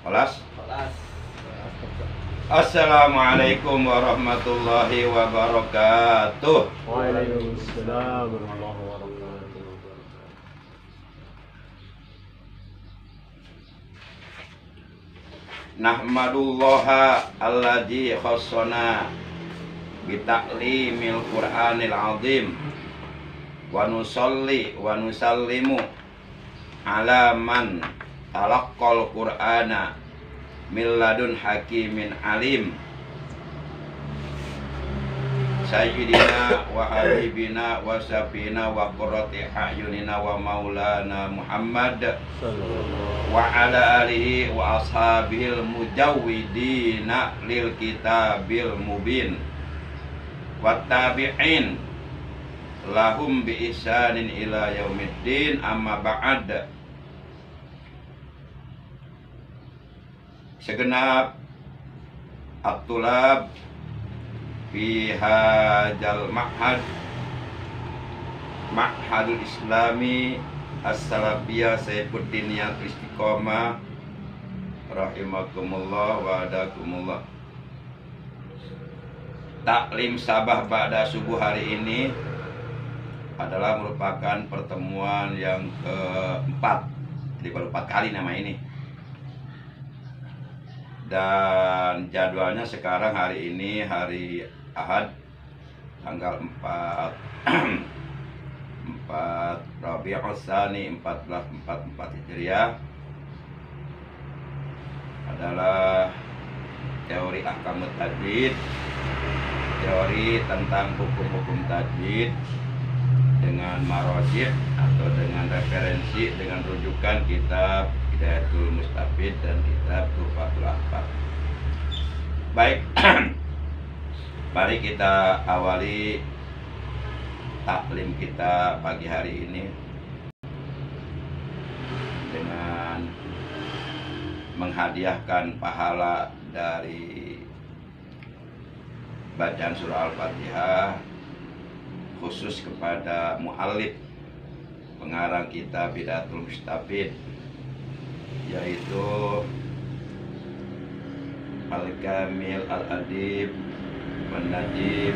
Kelas. Kelas. Assalamualaikum warahmatullahi wabarakatuh. Waalaikumsalam warahmatullahi wabarakatuh. Nahmadullaha alladzi khassana bita'limil Qur'anil azim wa nusalli wa nusallimu ala man talaqqal Qur'ana min ladun hakimin alim sayyidina wa habibina wa safina wa qurrati a'yunina wa maulana Muhammad wa ala alihi wa ashabihil mujawwidina lil kitabil mubin wa tabi'in lahum bi ihsanin ila yaumiddin, amma ba'd. Segenap at-tulab fi hadzal ma'hadul islami as-salafiyah Saifuddiniyah Istiqomah rahimakumullah wa adakumullah. Taklim sabah pada subuh hari ini adalah merupakan pertemuan yang keempat, jadi baru 4 kali nama ini. Dan jadwalnya sekarang hari ini hari Ahad tanggal 4 Rabiul Tsani 1444 Hijriah adalah teori ahkamut tajwid, teori tentang hukum-hukum tajwid dengan marojih atau dengan referensi, dengan rujukan kitab Hidayatul Mustafid dan kitab Tuhfatul Ahfad. Baik, mari kita awali taklim kita pagi hari ini dengan menghadiahkan pahala dari bacaan surah Al-Fatihah khusus kepada mu'allif pengarang kitab Hidayatul Mustafid, yaitu Al-Kamil Al-Adib Al-Najib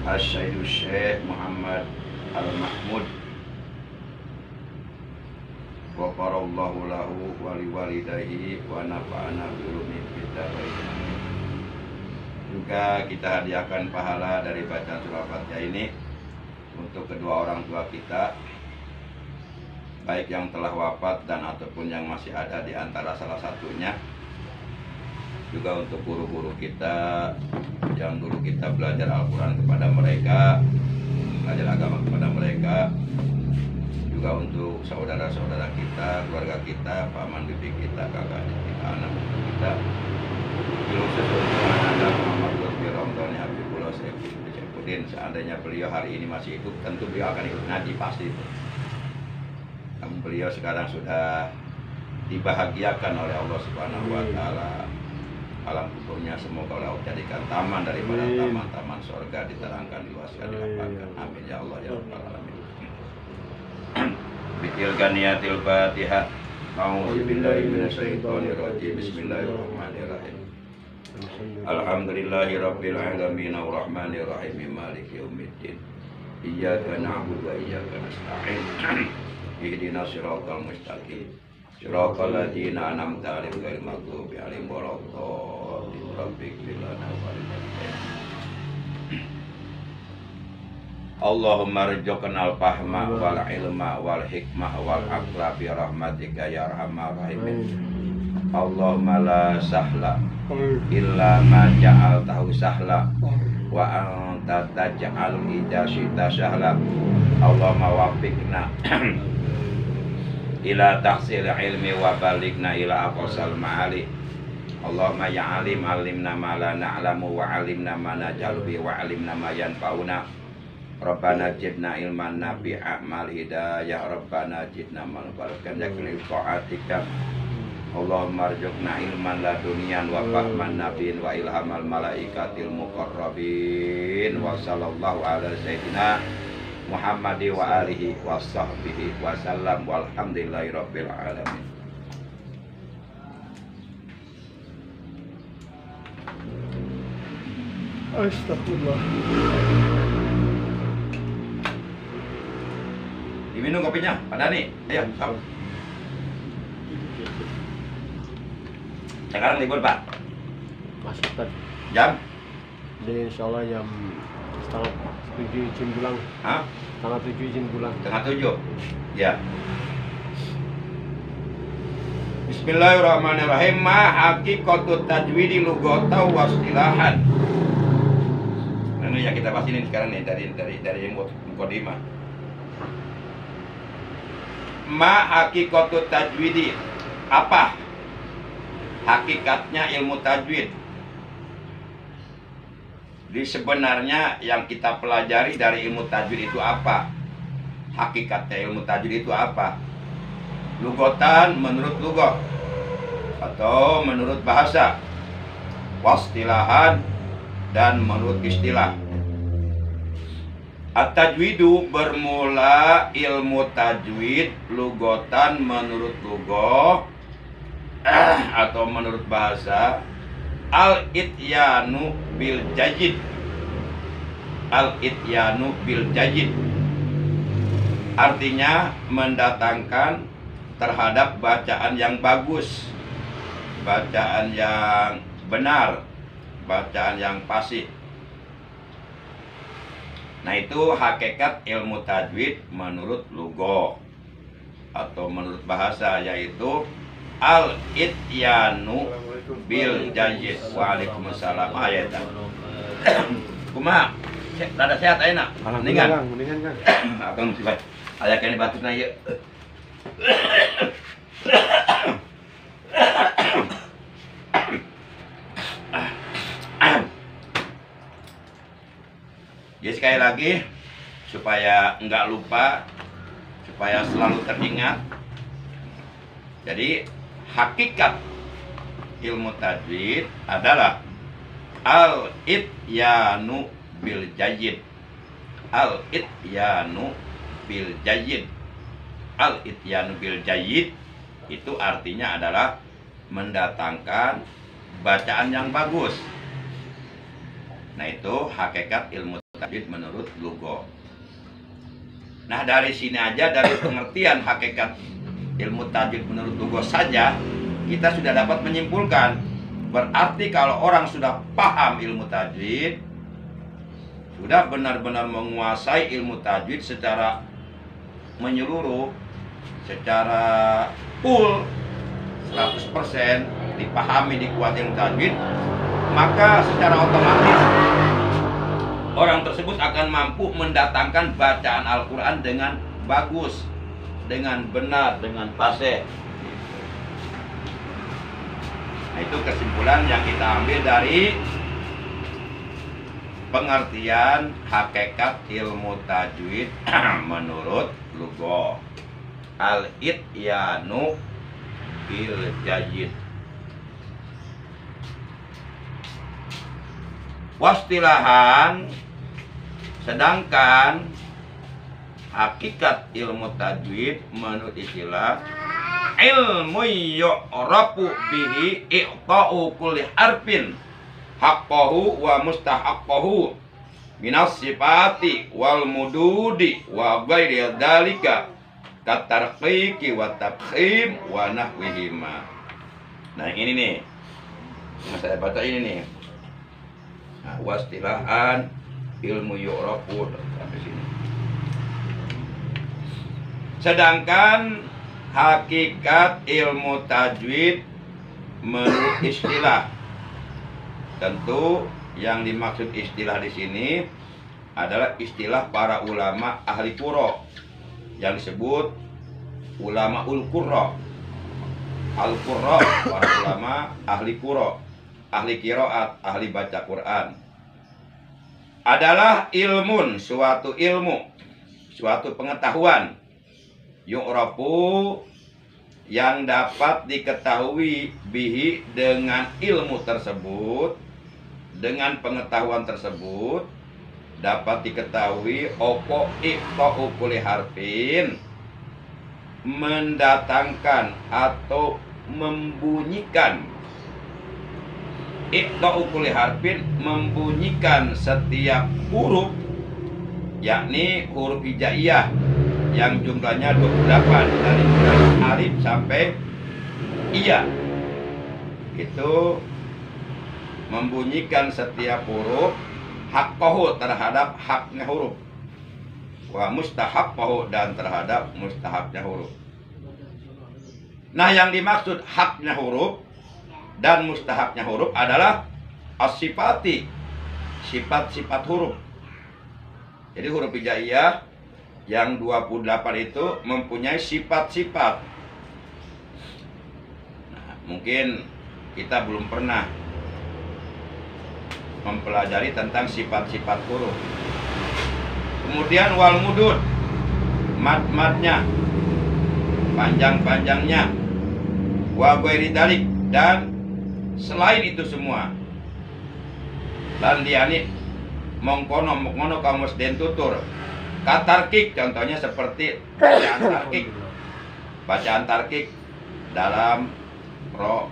Al-Syaidu Syekh Muhammad Al-Mahmud Ghafarallahu lahu wa liwalidayhi wa nafa'ana birumi kita. Juga kita hadiahkan pahala dari bacaan surah Al-Fatihah ini untuk kedua orang tua kita, baik yang telah wafat dan ataupun yang masih ada di antara salah satunya. Juga untuk guru-guru kita yang dulu kita belajar Al-Quran kepada mereka, belajar agama kepada mereka. Juga untuk saudara-saudara kita, keluarga kita, paman bibi kita, kakak kita, anak kita. Khusus untuk anak Muhammad Lutfi Ramdhani Habibullah Saifuddin, seandainya beliau hari ini masih hidup, tentu beliau akan ikut ngaji pasti. Namun beliau sekarang sudah dibahagiakan oleh Allah Subhanahu wa Ta'ala. Alam kuburnya semoga Allah jadikan taman daripada taman-taman surga, diterangkan, diluaskan, dilapangkan. Amin ya Allah ya Rabbal alamin. Bitilka niyatil Fatihah. A'udzubillahi minasyaitonir rajim. Bismillahirrahmanirrahim. Alhamdulillahirabbil alamin arrahmanir rahim maliki yaumiddin. Iyyaka na'budu wa iyyaka nasta'in. Ihdinas siratal mustaqim. Siratal ladzina an'amta 'alaihim ghairil maghdubi 'alaihim waladdallin. Rabbighfir lana wa liwalidayna. Allahumma rzuqna al-fahma wal ilma wal hikmah wal aqla bi rahmatika ya arhamar rahimin. Allahumma la sahla illa ma ja'altahu sahla wa anta taj'alul idza syi'ta sahla. Allahumma waffiqna ila tahsil ilmi wa balighna ila aqsal ma'ali. Allahumma ya alim alimna ma la na'lamu wa alimna ma najhalu bi wa alimna ma yanfa'una. Rabbana jidna ilman nafi'a mal hidayah. Rabbana jidna manfa'atan yakni ta'atika. Allahumma rzuqna ilman laduniyan wa fahman nabiyyin wa ilhamal malaikatil muqarrabin. Wa sallallahu ala sayyidina Muhammadi wa alihi wa sahbihi wa sallam walhamdulillahi rabbil alamin. Astagfirullah. Diminum kopinya, Pak Dani. Ayo, sok. Sekarang libur, Pak. Masuk tadi. Jam? Jadi insya Allah jam setengah 7 izin pulang. Hah? Setengah 7 izin pulang. Setengah 7. Ya. Bismillahirrahmanirrahim. Ma haqiqatut tajwidi lugatan wa istilahan. Ini yang kita bahas ini sekarang nih dari mukadimah. Ma haqiqatut tajwidi. Apa hakikatnya ilmu tajwid? Jadi sebenarnya yang kita pelajari dari ilmu tajwid itu apa? Hakikatnya ilmu tajwid itu apa? Lugatan menurut lugah atau menurut bahasa, wastilahan dan menurut istilah. At-tajwidu bermula ilmu tajwid lugatan menurut lugah atau menurut bahasa. Al-ityanu bil jayid. Al-ityanu bil jayid artinya mendatangkan terhadap bacaan yang bagus, bacaan yang benar, bacaan yang fasih. Nah, itu hakikat ilmu tajwid menurut lugah atau menurut bahasa, yaitu al-ityanu bil jayyid. Waalaikumsalam. Ayat. Kumaha? Rada sehat ayeuna? Mendingan, mendingan kan. Akang sifat aya kene batukna ieu. Jadi sekali lagi supaya enggak lupa, supaya selalu teringat. Jadi hakikat ilmu tajwid adalah al-ityanu bil jayyid. Al-ityanu bil jayyid. Al-ityanu bil jayyid itu artinya adalah mendatangkan bacaan yang bagus. Nah, itu hakikat ilmu tajwid menurut lugah. Nah, dari sini aja, dari pengertian hakikat ilmu tajwid menurut lugah saja, kita sudah dapat menyimpulkan. Berarti kalau orang sudah paham ilmu tajwid, sudah benar-benar menguasai ilmu tajwid secara menyeluruh, secara full 100% dipahami, dikuasai ilmu tajwid, maka secara otomatis orang tersebut akan mampu mendatangkan bacaan Al-Quran dengan bagus, dengan benar, dengan fasih. Nah, itu kesimpulan yang kita ambil dari pengertian hakikat ilmu tajwid menurut lugah. Al-ityanu bil jayyid. Wastilahan, sedangkan hakikat ilmu tajwid menurut istilah ilmu yu'rafu bihi i'ta'u kulli harfin haqqahu wa mustahaqqahu minas sifati wal mududi wa ghairi dzalika katarqiqi wa tabkhim wa nahwihima. Nah, yang ini nih yang saya baca ini nih. Nah, wastilahan ilmu yu'rafu sampai sini. Sedangkan hakikat ilmu tajwid menurut istilah, tentu yang dimaksud istilah di sini adalah istilah para ulama ahli qurra yang disebut ulama ul-qurra. Al-qurra para ulama ahli qurra, ahli qiraat, ahli baca Quran. Adalah ilmun, suatu ilmu, suatu pengetahuan yu'rafu yang dapat diketahui bihi dengan ilmu tersebut, dengan pengetahuan tersebut, dapat diketahui opo iqta'u kulli harfin, mendatangkan atau membunyikan. Iqta'u kulli harfin, membunyikan setiap huruf, yakni huruf hijaiyah yang jumlahnya 28 dari mulai alif sampai iya. Itu membunyikan setiap huruf haqqahu, terhadap haknya huruf, wa mustahaqqahu, dan terhadap mustahabnya huruf. Nah, yang dimaksud haknya huruf dan mustahabnya huruf adalah as-sifati, sifat-sifat huruf. Jadi huruf hijaiyah yang 28 itu mempunyai sifat-sifat. Nah, mungkin kita belum pernah mempelajari tentang sifat-sifat huruf. Kemudian wal mudud, mad-madnya, panjang-panjangnya, wa ghairi dzalik, dan selain itu semua. Lan diani mongkono kamus den tutur. Katarkik contohnya seperti bacaan tarkik. Bacaan tarkik dalam ro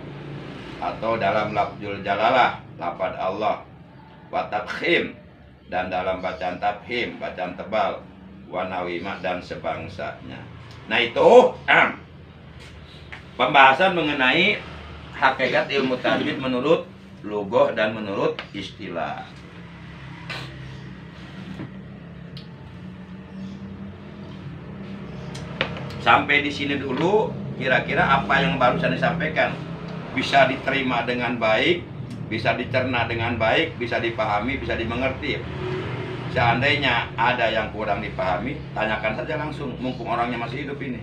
atau dalam lafzul jalalah, lafaz Allah. Wa tafkhim, dan dalam bacaan tafhim, bacaan tebal, wa nawima, dan sebangsanya. Nah, itu pembahasan mengenai hakikat ilmu tajwid menurut lughah dan menurut istilah. Sampai di sini dulu, kira-kira apa yang barusan disampaikan bisa diterima dengan baik, bisa dicerna dengan baik, bisa dipahami, bisa dimengerti. Seandainya ada yang kurang dipahami, tanyakan saja langsung, mumpung orangnya masih hidup ini.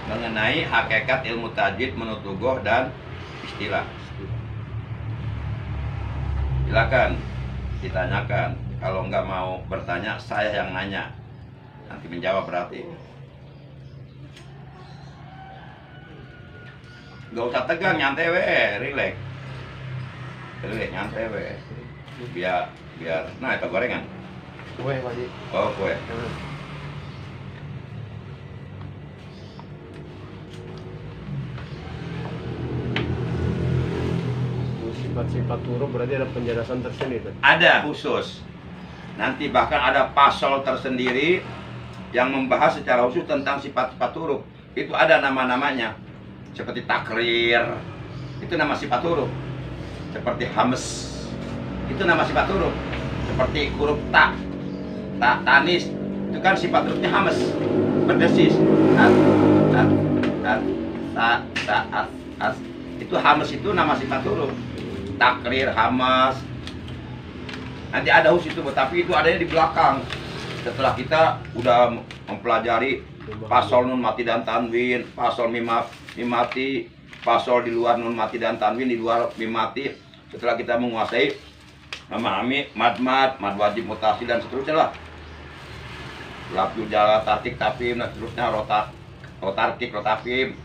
Mengenai hakikat ilmu tajwid menurut lughah dan istilah. Silakan ditanyakan. Kalau nggak mau bertanya, saya yang nanya. Nanti menjawab berarti. Gak usah tegang, nyantai we, relax. Relax, nyantai we. Biar, nah itu gorengan. Kue Pak Haji. Oh, kue. Sifat-sifat huruf berarti ada penjelasan tersendiri. Ada khusus. Nanti bahkan ada pasal tersendiri yang membahas secara khusus tentang sifat-sifat huruf. Itu ada nama-namanya. Seperti takrir, itu nama sifat huruf. Seperti hames, itu nama sifat huruf. Seperti huruf ta, tanis, itu kan sifat hurufnya hames, berdesis. As. Itu hames, itu nama sifat huruf. Takrir, hamas. Nanti ada khusus itu, tapi itu adanya di belakang. Setelah kita udah mempelajari pasal nun mati dan tanwin, pasal mimati, pasal di luar nun mati dan tanwin, di luar mimati. Setelah kita menguasai, memahami mad wajib mutasi dan seterusnya lah. Lafzul jalalah, tarkik, tafhim, dan seterusnya, rotarkik, rotafhim.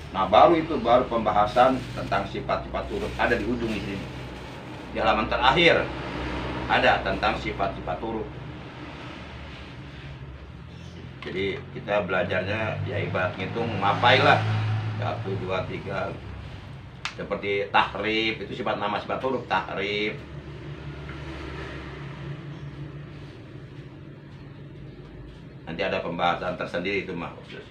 Nah, baru pembahasan tentang sifat-sifat huruf ada di ujung di sini. Di halaman terakhir ada tentang sifat-sifat huruf. Jadi kita belajarnya ya ibarat ngitung ngapain lah, 1, 2, 3. Seperti tahrif, itu sifat nama sifat huruf, tahrif. Nanti ada pembahasan tersendiri itu mah khusus.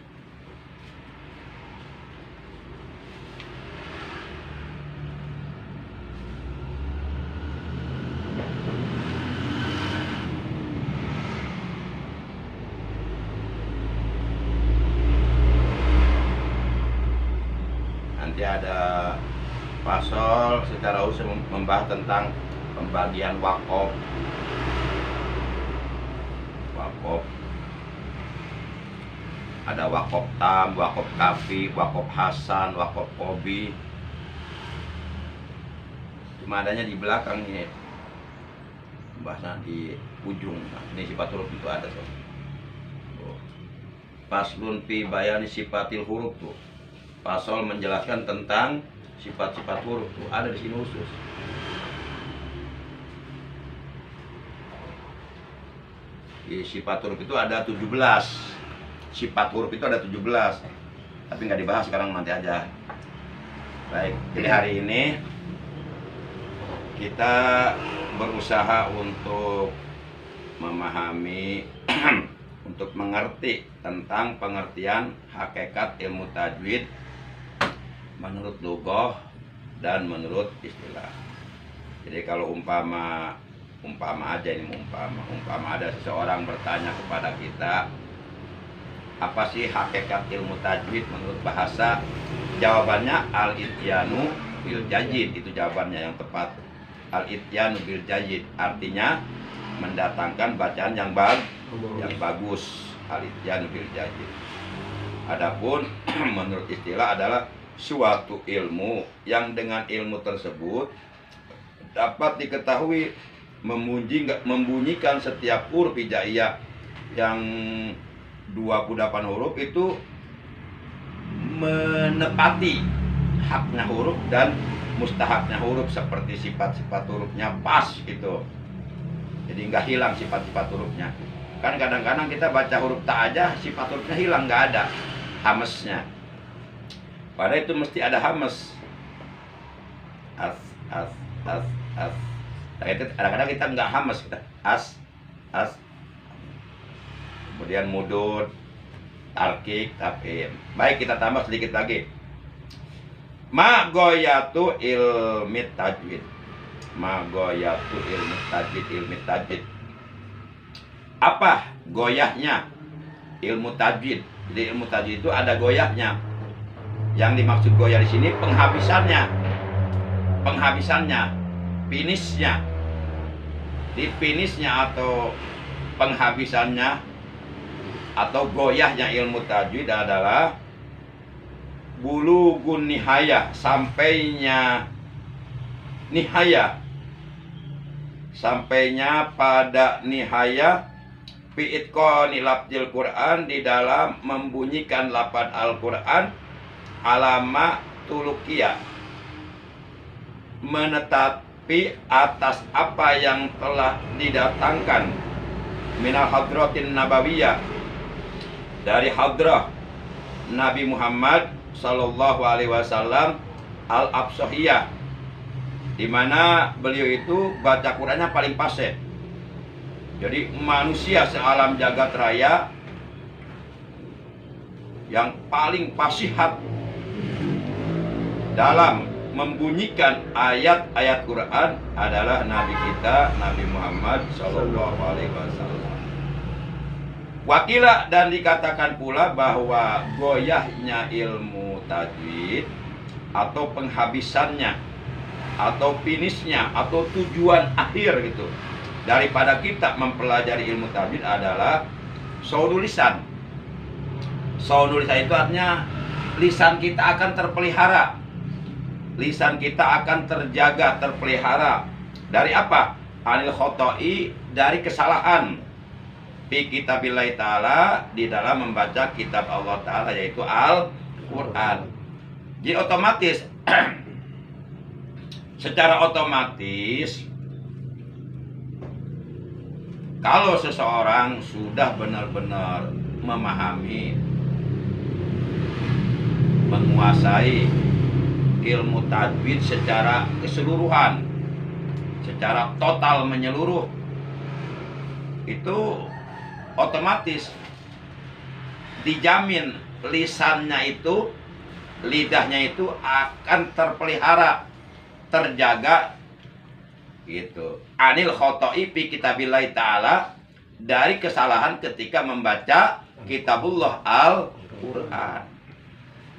Nanti ada pasal secara khusus membahas tentang pembagian wakaf. Ada wakaf tam, wakaf kafi, wakaf hasan, wakaf kobi. Cuma adanya di belakang ini. Pembahasan di ujung. Nah, ini sifat huruf itu ada tuh. Faslun fi bayani sifatil huruf tuh. Pasal menjelaskan tentang sifat-sifat huruf tuh ada di sini khusus. Di sifat huruf itu ada 17. Sifat huruf itu ada 17. Tapi nggak dibahas sekarang, nanti aja. Baik, jadi hari ini kita berusaha untuk memahami untuk mengerti tentang pengertian hakikat ilmu tajwid menurut lugah dan menurut istilah. Jadi kalau umpama aja ini, umpama ada seseorang bertanya kepada kita, apa sih hakikat ilmu tajwid menurut bahasa? Jawabannya al-ityanu bil jayid, itu jawabannya yang tepat. Al-ityanu bil jayid artinya mendatangkan bacaan yang bagus. Al-ityanu bil jayid. Adapun menurut istilah adalah suatu ilmu yang dengan ilmu tersebut dapat diketahui membunyikan setiap huruf hijaiyah yang 28 huruf itu menepati haknya huruf dan mustahaknya huruf, seperti sifat-sifat hurufnya pas gitu. Jadi nggak hilang sifat-sifat hurufnya. Kan kadang-kadang kita baca huruf ta aja sifat hurufnya hilang, nggak ada hamesnya. Padahal itu mesti ada hames. As. Nah, itu kadang-kadang kita nggak hames, kita as. Kemudian mudud, tarkik, tafhim. Baik, kita tambah sedikit lagi. Ma goyatu ilmi tajwid. Ma goyatu ilmi tajwid. Apa goyahnya ilmu tajwid? Jadi ilmu tajwid itu ada goyahnya. Yang dimaksud goyah di sini penghabisannya, finishnya. Di finishnya atau penghabisannya atau goyahnya ilmu tajwid adalah bulughun nihayah, sampainya pada nihayah fi itqani lafzil Quran, di dalam membunyikan lafaz Al-Quran, alama tulukia, menetapi atas apa yang telah didatangkan minal hadratin nabawiyah, dari hadrah Nabi Muhammad Sallallahu Alaihi Wasallam al-absohiyah, di mana beliau itu baca Qurannya paling fasih. Jadi manusia sealam jagat raya yang paling fasihat dalam membunyikan ayat-ayat Quran adalah Nabi kita, Nabi Muhammad Sallallahu Alaihi Wasallam. Wakila, dan dikatakan pula bahwa goyahnya ilmu tajwid atau penghabisannya atau finishnya atau tujuan akhir gitu daripada kita mempelajari ilmu tajwid adalah saunul lisan. Saunul lisan itu artinya lisan kita akan terpelihara. Lisan kita akan terjaga, terpelihara. Dari apa? Anil khoto'i, dari kesalahan. Fi kitabillahi ta'ala, di dalam membaca kitab Allah Ta'ala, yaitu Al-Quran. Jadi otomatis secara otomatis kalau seseorang sudah benar-benar memahami, menguasai ilmu tajwid secara keseluruhan, secara total menyeluruh, itu otomatis dijamin lisannya itu, lidahnya itu akan terpelihara, terjaga gitu. Anil khoto'i fi kitabillahi ta'ala, dari kesalahan ketika membaca kitabullah Al-Quran.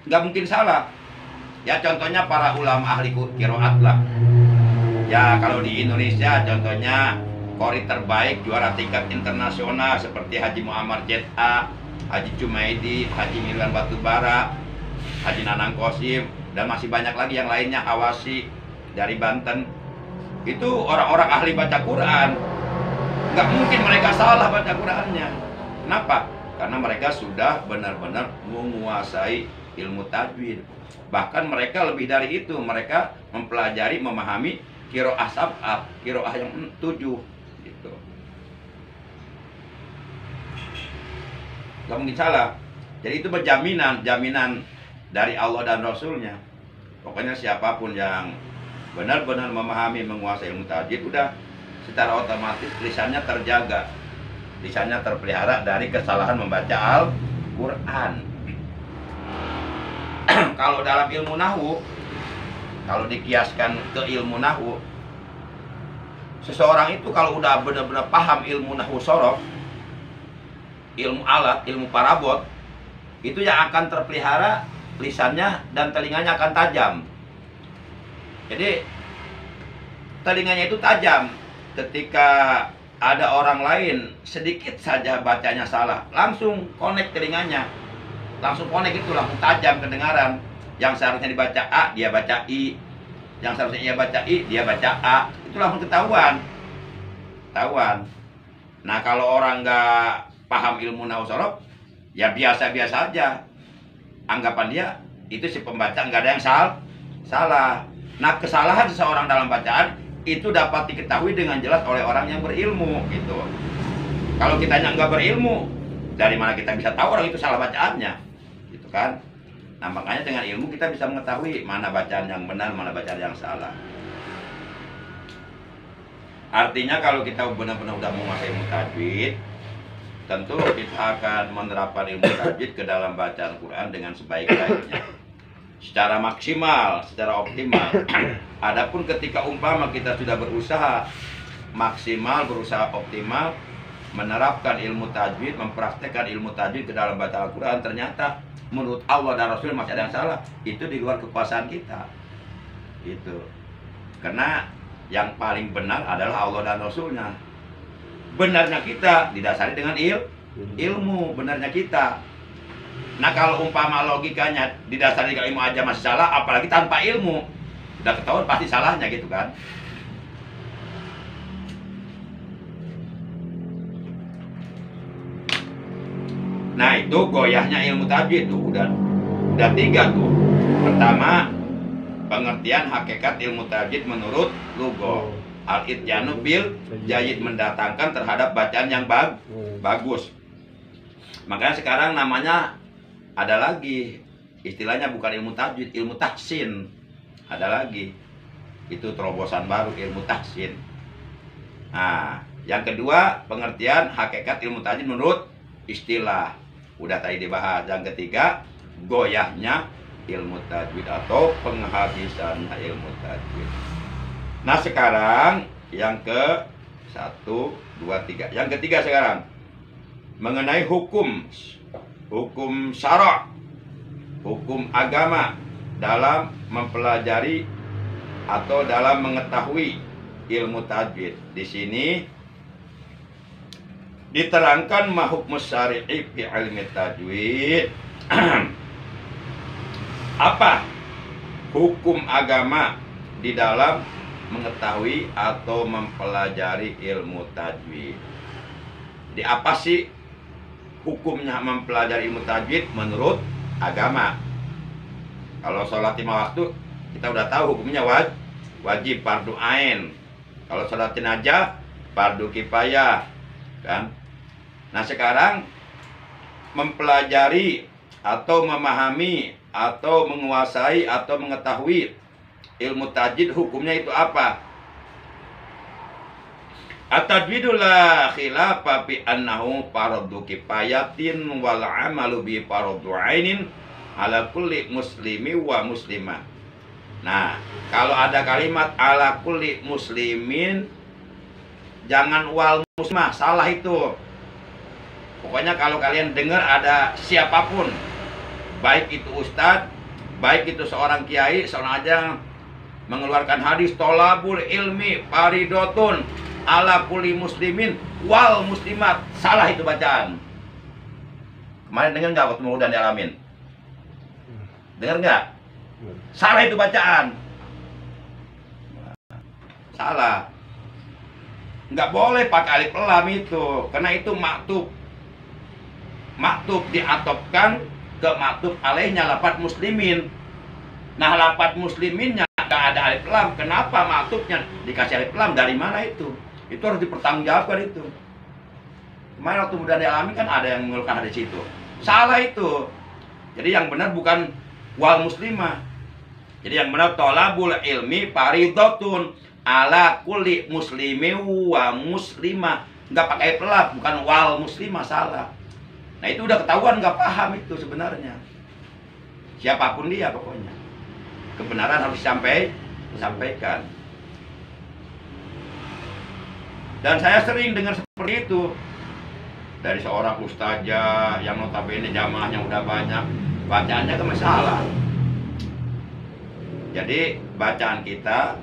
Nggak mungkin salah. Ya contohnya para ulama ahli qiraat lah. Ya kalau di Indonesia contohnya qori terbaik, juara tingkat internasional seperti Haji Muammar Z.A, Haji Jumaidi, Haji Milwan Batubara, Haji Nanang Qasim, dan masih banyak lagi yang lainnya, Hawasi dari Banten. Itu orang-orang ahli baca Quran. Nggak mungkin mereka salah baca Qurannya. Kenapa? Karena mereka sudah benar-benar menguasai ilmu tajwid. Bahkan mereka lebih dari itu, mereka mempelajari, memahami qiraah sab'ah, qiraah yang 7 gitu. nggak mungkin salah. Jadi itu jaminan dari Allah dan Rasulnya. Pokoknya siapapun yang benar-benar memahami, menguasai ilmu tajwid, udah secara otomatis lisannya terjaga, lisannya terpelihara dari kesalahan membaca Al-Quran. Kalau dalam ilmu nahwu, kalau dikiaskan ke ilmu nahwu, seseorang itu kalau udah benar-benar paham ilmu nahwu sorof, ilmu alat, ilmu parabot, itu yang akan terpelihara lisannya dan telinganya akan tajam. Jadi telinganya itu tajam. Ketika ada orang lain sedikit saja bacanya salah, langsung connect telinganya, langsung connect itu, langsung tajam kedengaran. Yang seharusnya dibaca A, dia baca I. Yang seharusnya dia baca I, dia baca A. Itu langsung ketahuan. Nah, kalau orang nggak paham ilmu nahwu sorof, ya biasa-biasa aja. Anggapan dia itu si pembaca nggak ada yang salah. Nah, kesalahan seseorang dalam bacaan itu dapat diketahui dengan jelas oleh orang yang berilmu gitu. Kalau kitanya nggak berilmu, dari mana kita bisa tahu orang itu salah bacaannya, gitu kan? Nah, makanya dengan ilmu kita bisa mengetahui mana bacaan yang benar, mana bacaan yang salah. Artinya kalau kita benar-benar udah menguasai ilmu tajwid, tentu kita akan menerapkan ilmu tajwid ke dalam bacaan Quran dengan sebaik-baiknya, secara maksimal, secara optimal. Adapun ketika umpama kita sudah berusaha maksimal, berusaha optimal menerapkan ilmu tajwid, mempraktekkan ilmu tajwid ke dalam bacaan Al-Quran, ternyata menurut Allah dan Rasul masih ada yang salah, itu di luar kekuasaan kita. Itu karena yang paling benar adalah Allah dan Rasulnya. Benarnya kita didasari dengan ilmu, benarnya kita. Nah, kalau umpama logikanya didasari dengan ilmu aja masih salah, apalagi tanpa ilmu, udah ketahuan pasti salahnya gitu kan. Nah, itu goyahnya ilmu tajwid tuh udah 3 tuh. Pertama, pengertian hakikat ilmu tajwid menurut lugha. Al-ityanu bil jayyid, mendatangkan terhadap bacaan yang bagus. Makanya sekarang namanya ada lagi, istilahnya bukan ilmu tajwid, ilmu tahsin. Ada lagi, itu terobosan baru, ilmu tahsin. Nah, yang kedua, pengertian hakikat ilmu tajwid menurut istilah, udah tadi dibahas. Yang ketiga, goyahnya ilmu tajwid atau penghabisannya ilmu tajwid. Nah, sekarang yang ke 1, 2, 3. Yang ketiga sekarang mengenai hukum syara', hukum agama dalam mempelajari atau dalam mengetahui ilmu tajwid. Di sini diterangkan mahukmus syari'i fi ilmi tajwid. Apa hukum agama di dalam mengetahui atau mempelajari ilmu tajwid? Jadi apa sih hukumnya mempelajari ilmu tajwid menurut agama? Kalau sholat 5 waktu kita udah tahu hukumnya wajib, fardu ain. Kalau sholat jenazah fardu kifayah, kan? Nah, sekarang mempelajari atau memahami atau menguasai atau mengetahui ilmu tajwid, hukumnya itu apa? At-tajwidu la khilafa fi annahu fardhu kifayatin wal 'amalu bi fardhu 'ainin ala kulli muslimi wa muslimah. Nah, kalau ada kalimat ala kulli muslimin, jangan wal muslimah, salah itu. Pokoknya kalau kalian dengar ada siapapun, baik itu ustadz, baik itu seorang kiai, seorang aja mengeluarkan hadis tolabul ilmi faridotun ala kulli muslimin wal muslimat, salah itu bacaan. Kemarin dengar nggak waktu mau dan dialamin? Dengar nggak? Salah itu bacaan. Salah. Nggak boleh pakai alif lam itu, karena itu maktub. Maktub diatopkan ke maktub alaihnya lafaz muslimin. Nah, lafaz musliminnya nggak ada alif lam. Kenapa maktubnya dikasih alif lam? Dari mana itu? Itu harus dipertanggungjawabkan itu. Kemarin waktu mudah dialami kan ada yang mengeluhkan hadis itu. Salah itu. Jadi yang benar bukan wal muslimah. Jadi yang benar tolabul ilmi faridhatun ala kulli muslimi wa muslimah. Nggak pakai pelap, bukan wal muslimah, salah. Nah itu udah ketahuan, nggak paham itu sebenarnya. Siapapun dia pokoknya. Kebenaran harus disampaikan. Dan saya sering dengar seperti itu dari seorang ustazah yang notabene jamaahnya udah banyak, bacaannya ke masalah. Jadi bacaan kita,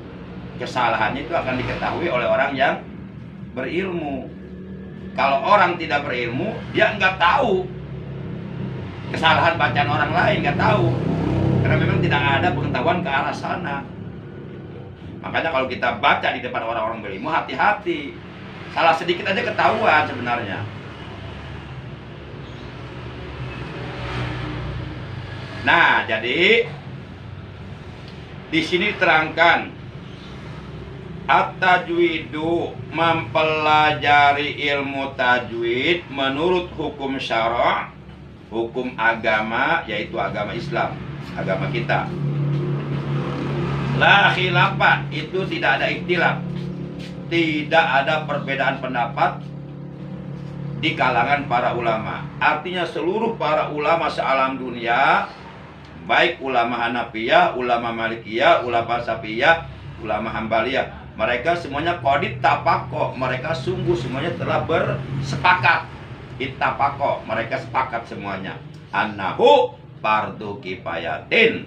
kesalahannya itu akan diketahui oleh orang yang berilmu. Kalau orang tidak berilmu, dia nggak tahu kesalahan bacaan orang lain, nggak tahu, karena memang tidak ada pengetahuan ke arah sana. Makanya kalau kita baca di depan orang-orang berilmu, hati-hati, salah sedikit aja ketahuan sebenarnya. Nah, jadi di sini terangkan at-tajwidu, mempelajari ilmu tajwid menurut hukum syara', hukum agama, yaitu agama Islam, agama kita. La khilafah, itu tidak ada ikhtilaf, tidak ada perbedaan pendapat di kalangan para ulama. Artinya seluruh para ulama sealam dunia, baik ulama Hanafiyah, ulama Malikiyah, ulama Syafi'iyah, ulama Hambaliyah, mereka semuanya qadit tafaqo, mereka sungguh semuanya telah bersepakat. Ittafaqo, mereka sepakat semuanya. Annahu fardu kifayatin,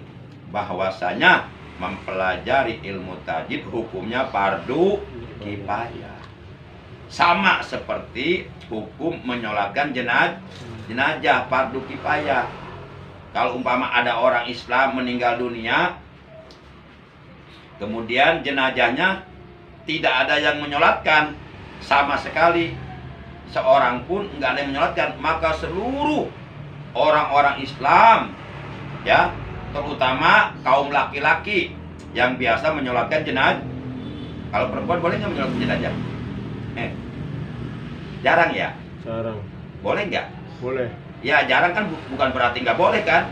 bahwasanya mempelajari ilmu tajwid hukumnya fardu kifayah. Sama seperti hukum menyolatkan jenazah, fardu kifayah. Kalau umpama ada orang Islam meninggal dunia, kemudian jenazahnya tidak ada yang menyolatkan sama sekali, seorang pun nggak ada yang menyolatkan, maka seluruh orang-orang Islam, ya, terutama kaum laki-laki yang biasa menyolatkan jenazah. Kalau perempuan boleh nggak menyolatkan jenazah? Jarang ya? Jarang. Boleh nggak? Boleh. Ya jarang kan bukan berarti nggak boleh kan?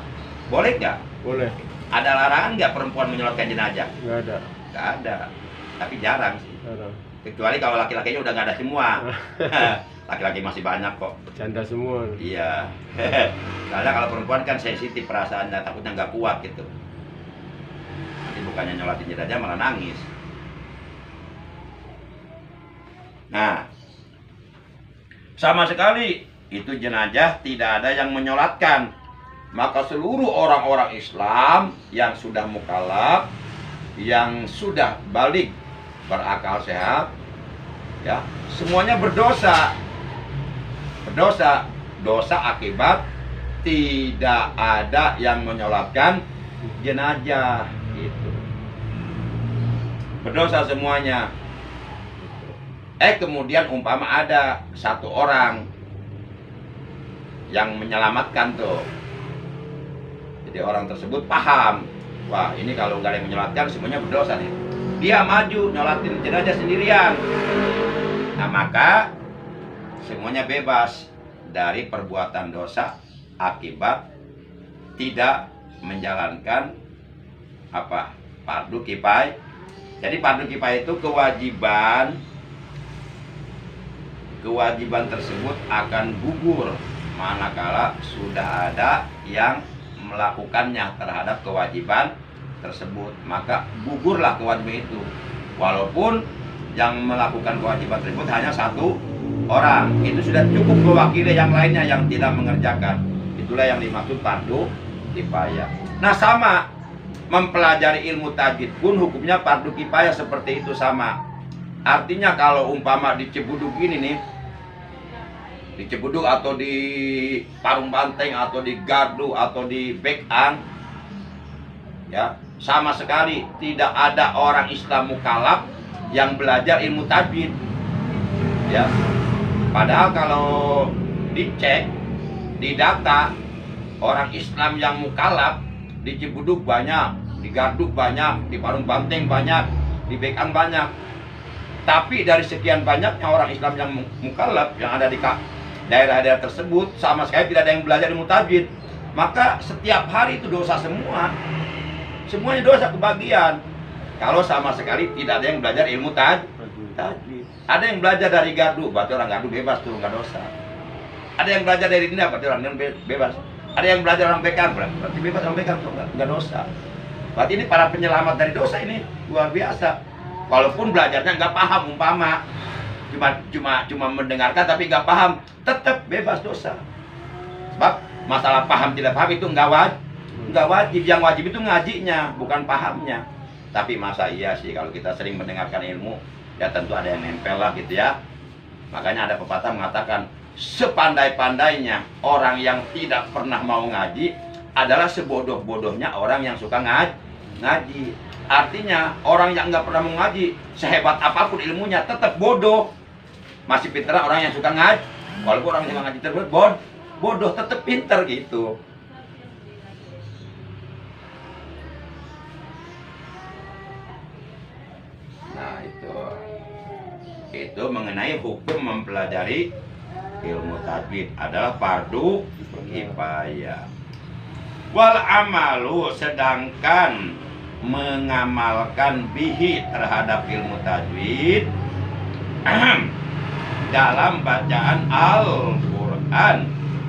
Boleh nggak? Boleh. Ada larangan nggak perempuan menyolatkan jenazah? Nggak ada. Nggak ada. Tapi jarang sih. Jarang. Kecuali kalau laki-lakinya udah nggak ada semua. Laki-laki masih banyak kok. Canda semua. Iya. Karena kalau perempuan kan sensitif perasaannya, takutnya nggak kuat gitu. Nanti bukannya nyolatin jenazah malah nangis. Nah, sama sekali itu jenazah tidak ada yang menyolatkan. Maka seluruh orang-orang Islam yang sudah mukallaf, yang sudah balik, berakal sehat, ya, semuanya berdosa. Berdosa, dosa akibat tidak ada yang menyolatkan jenazah gitu. Berdosa semuanya. Kemudian umpama ada satu orang yang menyelamatkan tuh. Jadi orang tersebut paham, wah ini kalau nggak ada yang menyolatkan semuanya berdosa nih. Dia maju nyolatin jenazah sendirian. Nah maka semuanya bebas dari perbuatan dosa akibat tidak menjalankan apa? Fardu kifayah. Jadi fardu kifayah itu kewajiban tersebut akan gugur manakala sudah ada yang melakukannya terhadap kewajiban tersebut, maka gugurlah kewajiban itu. Walaupun yang melakukan kewajiban tersebut hanya satu orang, itu sudah cukup mewakili yang lainnya yang tidak mengerjakan. Itulah yang dimaksud fardu kifayah. Nah sama, mempelajari ilmu tajwid pun hukumnya fardu kifayah seperti itu sama. Artinya kalau umpama di Cibuduk ini nih, di Cibuduk atau di Parung Banteng atau di Gardu atau di Bekang, ya sama sekali tidak ada orang Islam mukallaf yang belajar ilmu tajwid, ya. Padahal kalau dicek di data, orang Islam yang mukallaf di Cibuduk banyak, di Gardu banyak, di Parung Banteng banyak, di Bekang banyak. Tapi dari sekian banyaknya orang Islam yang mukallaf yang ada daerah-daerah tersebut sama sekali tidak ada yang belajar ilmu tajwid, maka setiap hari itu dosa semua. Semuanya dosa kebagian. Kalau sama sekali tidak ada yang belajar ilmu tajwid. Ada yang belajar dari gardu, berarti orang gardu bebas tuh, nggak dosa. Ada yang belajar dari Dinda, berarti orang Dinda bebas. Ada yang belajar orang Bekar, berarti bebas orang Bekar tuh, nggak dosa. Berarti ini para penyelamat dari dosa ini luar biasa. Walaupun belajarnya nggak paham, umpama cuma mendengarkan tapi nggak paham, tetap bebas dosa. Sebab masalah paham tidak paham itu nggak wajib. Yang wajib itu ngajinya, bukan pahamnya. Tapi masa iya sih kalau kita sering mendengarkan ilmu, ya tentu ada yang nempel lah gitu ya. Makanya ada pepatah mengatakan, sepandai-pandainya orang yang tidak pernah mau ngaji adalah sebodoh-bodohnya orang yang suka ngaji. Artinya orang yang nggak pernah mau ngaji, sehebat apapun ilmunya tetap bodoh. Masih pinter orang yang suka ngaji. Walaupun orang yang suka ngaji tersebut bodoh, tetap pinter gitu. Nah itu mengenai hukum mempelajari ilmu tajwid adalah fardu kifayah. Wal amalu, sedangkan mengamalkan bihi terhadap ilmu tajwid dalam bacaan Al-Quran,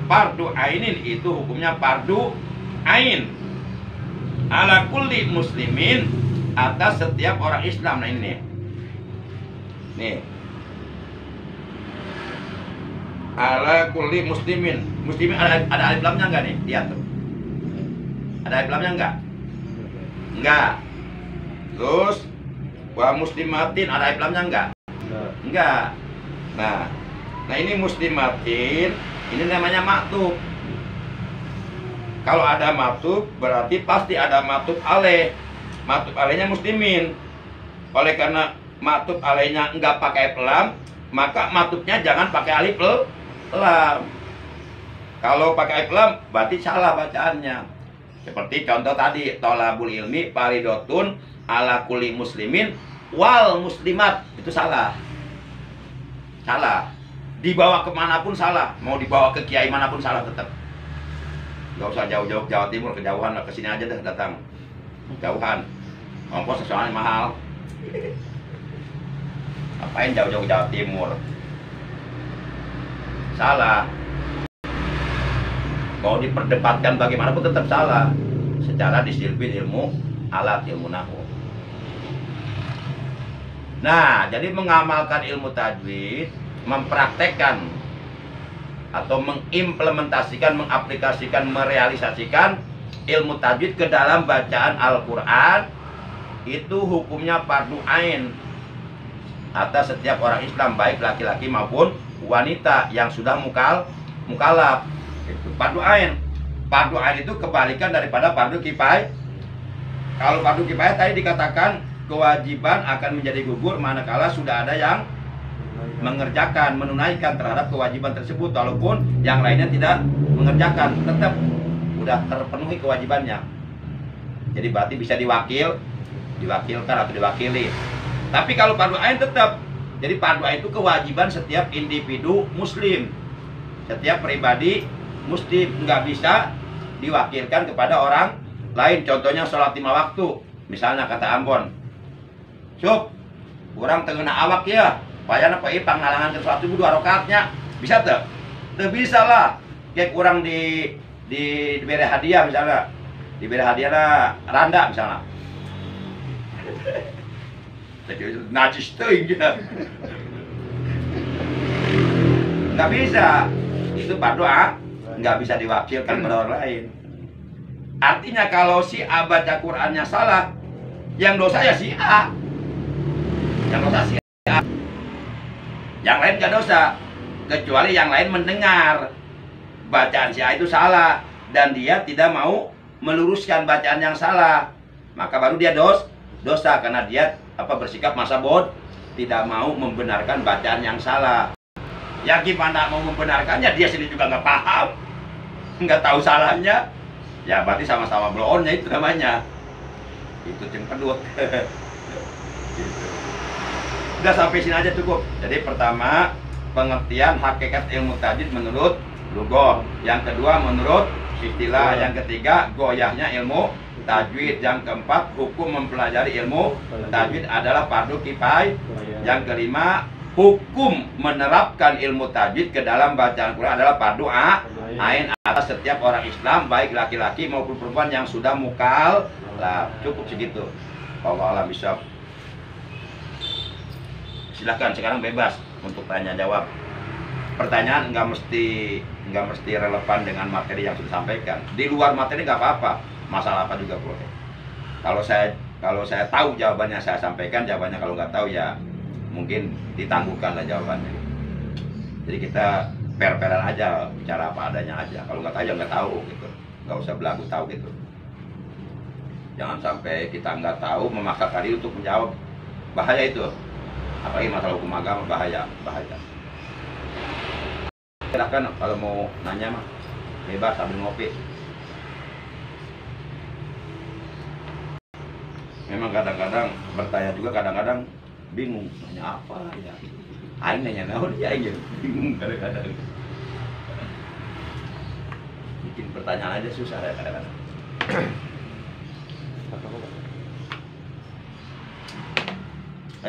fardu ainin, itu hukumnya fardu ain ala kulli muslimin, atas setiap orang Islam. Nah ini nih, ala kulli muslimin. Muslimin ada alif lamnya enggak nih? Lihat tuh. Ada alif lamnya enggak? Enggak. Terus wa muslimatin ada alif lamnya enggak? Enggak. Nah ini muslimatin, ini namanya maktub. Kalau ada maktub berarti pasti ada maktub alaih. Maktub alaihnya muslimin. Oleh karena maktub alaihnya enggak pakai lam, maka maktubnya jangan pakai alif lam. Kalau pakai alif lam berarti salah bacaannya. Seperti contoh tadi, tolabul ilmi faridotun ala kulli muslimin wal muslimat, itu salah. Dibawa kemanapun salah, mau dibawa ke kiai manapun salah tetap. Gak usah jauh-jauh Jawa Timur, kejauhan lah, kesini aja deh datang. Jauhan, ongkos soalnya mahal. Apain jauh-jauh Jawa Timur? Salah. Mau diperdebatkan bagaimanapun tetap salah secara disiplin ilmu alat, ilmu nahwu. Nah, jadi mengamalkan ilmu tajwid, mempraktekkan atau mengimplementasikan, mengaplikasikan, merealisasikan ilmu tajwid ke dalam bacaan Al-Quran, itu hukumnya fardu ain atas setiap orang Islam, baik laki-laki maupun wanita yang sudah mukallaf. Itu fardu ain. Fardu ain itu kebalikan daripada fardu kifayah. Kalau fardu kifayah tadi dikatakan kewajiban akan menjadi gugur manakala sudah ada yang mengerjakan, menunaikan terhadap kewajiban tersebut, walaupun yang lainnya tidak mengerjakan, tetap udah terpenuhi kewajibannya. Jadi berarti bisa diwakilkan atau diwakili. Tapi kalau fardu ain tetap. Jadi fardu ain itu kewajiban setiap individu muslim, setiap pribadi muslim, nggak bisa diwakilkan kepada orang lain. Contohnya sholat 5 waktu, misalnya kata Ambon, Cuk, kurang tengena awak ya, payana Pak Ipang ngalangan ke sholat subuh 2 rakaatnya, bisa tuh? Tuh bisa lah. Kayak kurang diberi hadiah misalnya, diberi hadiah lah randa misalnya. Najis tuh ya. Nggak bisa, itu fardu nggak bisa diwakilkan pada orang lain. Artinya kalau si A baca Qur'annya salah, yang dosa ya si A. Yang dosa si A. Yang lain nggak dosa, kecuali yang lain mendengar bacaan si A itu salah dan dia tidak mau meluruskan bacaan yang salah, maka baru dia dosa karena dia bersikap masa tidak mau membenarkan bacaan yang salah. Ya gimana mau membenarkannya, dia sendiri juga nggak paham, nggak tahu salahnya, ya berarti sama-sama bloonnya itu namanya. Itu cengkedut. Gitu. Udah sampai sini aja cukup. Jadi pertama pengertian hakikat ilmu tajwid menurut lughah. Yang kedua menurut istilah. Yang ketiga goyahnya ilmu tajwid. Yang keempat hukum mempelajari ilmu tajwid adalah fardu kifayah. Yang kelima hukum menerapkan ilmu tajwid ke dalam bacaan Quran adalah fardu ain atas setiap orang Islam baik laki-laki maupun perempuan yang sudah mukallaf. Cukup segitu. Allah alam bisa. Silahkan sekarang bebas untuk tanya jawab. Pertanyaan nggak mesti relevan dengan materi yang sudah sampaikan. Di luar materi nggak apa-apa, masalah apa juga boleh. Kalau saya tahu jawabannya saya sampaikan, jawabannya kalau nggak tahu ya mungkin ditangguhkanlah jawabannya. Jadi kita fair-fairan aja, bicara apa adanya aja. Kalau nggak tahu ya nggak tahu gitu, nggak usah belagu tahu gitu. Jangan sampai kita nggak tahu memaksakan diri untuk menjawab, bahaya itu. Apalagi masalah hukum agama bahaya. Silahkan kalau mau nanya mah bebas sambil ngopi. Memang kadang-kadang bertanya juga, kadang-kadang bingung nanya apa ya. Aing nanya naon ya aja bingung kadang-kadang. Bikin pertanyaan aja susah ya kadang-kadang.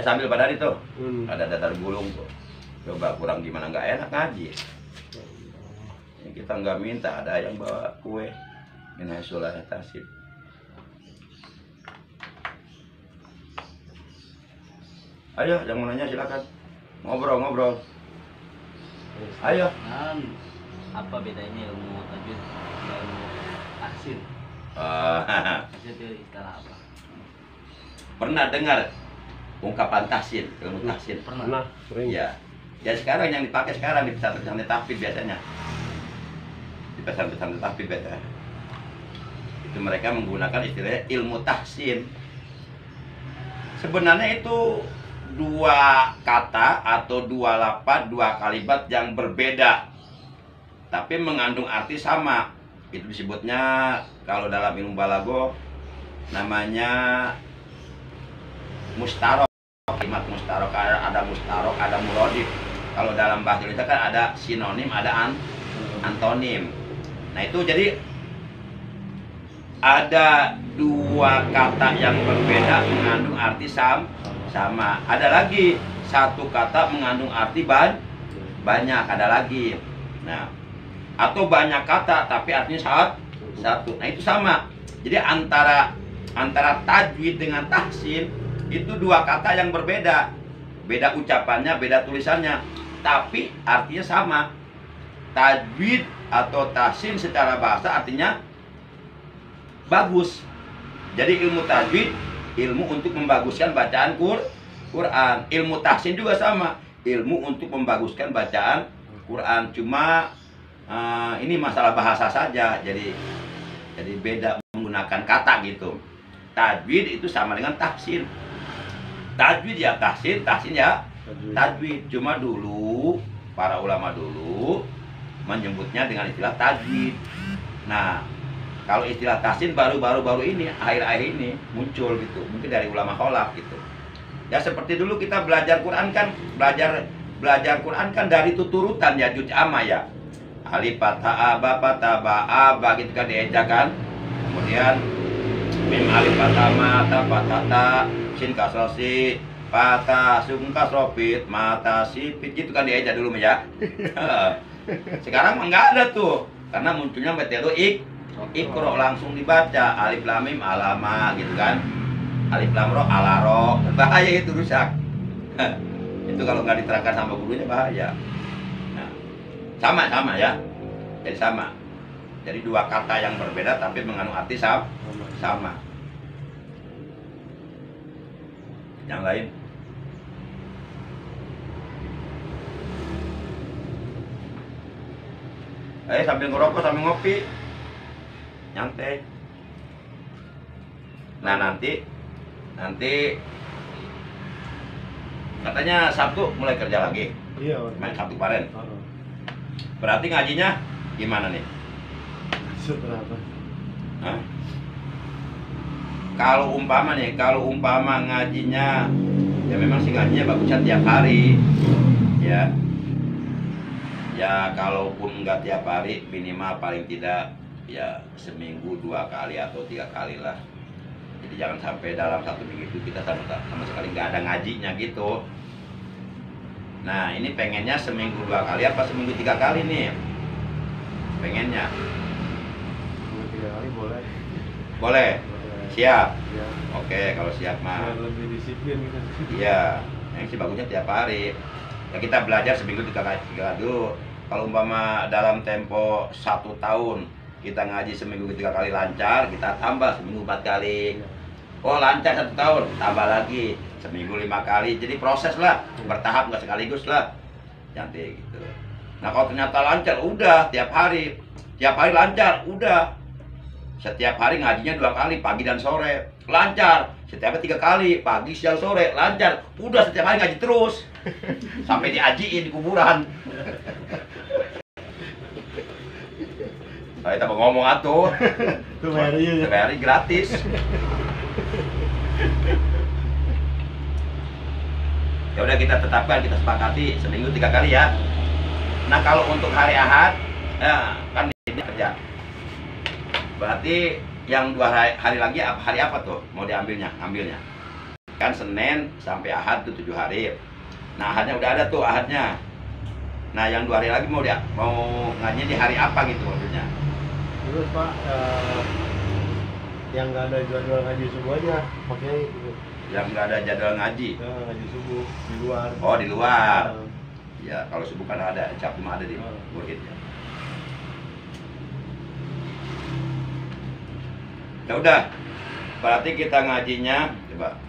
Sambil pada itu ada datar gulung kok. Coba kurang gimana, nggak enak ngaji. Kita nggak minta, ada yang bawa kue minai sulah tasib. Ayo yang mau nanya silakan ngobrol. Ayo. Apa bedanya ilmu tajwid dan ilmu tahsin? Itu istilah apa? Pernah dengar ungkapan tahsin, ilmu tahsin? Pernah, sering. Ya. Ya sekarang yang dipakai sekarang di pesantren tahfidz biasanya. Di pesantren tahfidz biasanya. Itu mereka menggunakan istilahnya ilmu tahsin. Sebenarnya itu dua kata atau dua lafaz, dua kalimat yang berbeda, tapi mengandung arti sama. Itu disebutnya kalau dalam ilmu balago namanya mustarok. Kalimat mustarok, ada mustarok, ada muradif. Kalau dalam bahasa Indonesia kan ada sinonim, ada antonim. Nah itu jadi ada dua kata yang berbeda mengandung arti sama. Ada lagi satu kata mengandung arti banyak, ada lagi. Nah, atau banyak kata tapi artinya satu. Nah, itu sama. Jadi antara tajwid dengan tahsin itu dua kata yang berbeda. Beda ucapannya, beda tulisannya, tapi artinya sama. Tajwid atau tahsin secara bahasa artinya bagus. Jadi ilmu tajwid ilmu untuk membaguskan bacaan Quran. Ilmu tahsin juga sama, ilmu untuk membaguskan bacaan Quran. Cuma ini masalah bahasa saja, jadi beda menggunakan kata gitu. Tajwid itu sama dengan tahsin. Tajwid ya tahsin ya tajwid. Cuma dulu para ulama dulu menyebutnya dengan istilah tajwid. Nah, kalau istilah tahsin baru ini, akhir-akhir ini muncul gitu. Mungkin dari ulama kholaf gitu. Ya seperti dulu kita belajar Quran kan, belajar Quran kan dari tuturutan ya, juz amma ya. Alif fathah ba gitu kan diejak kan. Kemudian mim alif fathah ma ta fathah ta sin kasroh si fathah sum kasroh fit mata sipit gitu kan diejak dulu ya. Sekarang mah nggak ada tuh, karena munculnya metode Iqra langsung dibaca, alif lam mim alama gitu kan, alif lam ro alaro. Bahaya itu, rusak. Itu kalau nggak diterangkan sama gurunya bahaya. Nah, sama ya, jadi sama. Jadi dua kata yang berbeda tapi mengandung arti sama. Yang lain? Sambil ngerokok sambil ngopi, nyantai. Nah nanti katanya Sabtu mulai kerja lagi. Iya. Main Sabtu kemarin. Berarti ngajinya gimana nih? Seberapa? Hah? Kalau umpama ngajinya, ya memang sih ngajinya bagusnya tiap hari, ya. Ya kalaupun nggak tiap hari, minimal paling tidak ya seminggu 2 kali atau 3 kali lah. Jadi jangan sampai dalam 1 minggu itu kita sama sekali nggak ada ngajinya gitu. Nah ini pengennya seminggu 2 kali apa seminggu 3 kali nih? Pengennya? Seminggu 3 kali boleh. Boleh? Siap? Ya. Oke, kalau siap mah. Biar lebih disiplin gitu. Iya, yang sih bagusnya tiap hari. Ya kita belajar seminggu 3 kali dulu. Kalau umpama dalam tempo 1 tahun kita ngaji seminggu 3 kali lancar, kita tambah seminggu 4 kali. Oh lancar 1 tahun, tambah lagi seminggu 5 kali. Jadi proses lah, bertahap nggak sekaligus lah. Cantik gitu. Nah kalau ternyata lancar, udah tiap hari lancar, udah. Setiap hari ngajinya 2 kali, pagi dan sore, lancar. Setiap hari 3 kali, pagi, siang, sore, lancar. Udah setiap hari ngaji terus. Sampai diajiin di kuburan. Nah, kita mau ngomong atuh. Itu bayarnya. Bayar gratis. Ya udah kita tetapkan, kita sepakati seminggu 3 kali ya. Nah kalau untuk hari Ahad, ya, kan ini kerja. Berarti yang 2 hari lagi hari apa tuh mau diambilnya? Ambilnya kan Senin sampai Ahad tuh 7 hari. Nah Ahadnya udah ada tuh Ahadnya. Nah yang 2 hari lagi mau ngajinya di hari apa gitu maksudnya? Terus Pak, yang nggak ada jadwal ngaji subuh aja pakai gitu. Yang nggak ada jadwal ngaji? Ngaji subuh di luar. Oh di luar. Ya kalau subuh kan ada, Sabtu ada di muridnya. Ya udah, berarti kita ngajinya coba